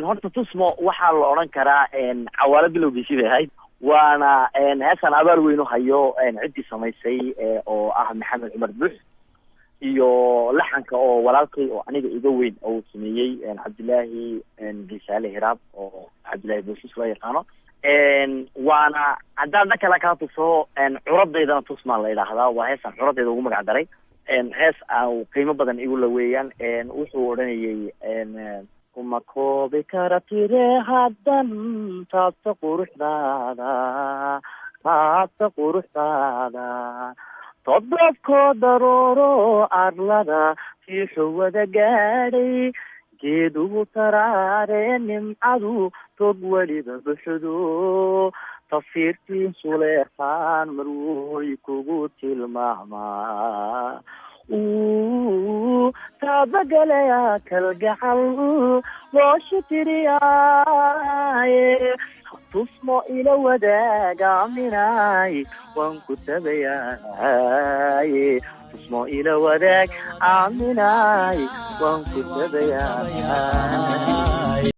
horta tusmo waxaa la odhan karaa cawaalo bilowgiisii bay ahayd waana heesaan abaal weyn u hayo ciddii samaysay oo ah maxamed cumar buux iyo laxanka oo walaalkay oo aniga iga weyn oo sameeyey cabdilaahi bisaale hiraab oo cabdilaahi buushis loo yaqaano waana haddaan dhanka kale kaa tuso curadeydana tusmaa la yidhaahdaa waa heesaan curadeyda ugu magac daray hees qiimo badan igu la weeyaan wuxuu odhanayay kuma koobi kara tire haddan taabta quruxdaada todobkoo darooro arlada fiixu wada gaadhay geedugu taraare nimcadu tog weliba buxdo tafsiirtiin suleeqaan marwoy kugu tilmaamaa taabagalaya kalgacal loosha tiriyaaye tusmo ila wadaaga-aminay waan ku tabayaaye tusmo ila wadaag-aminay waan ku tabayaa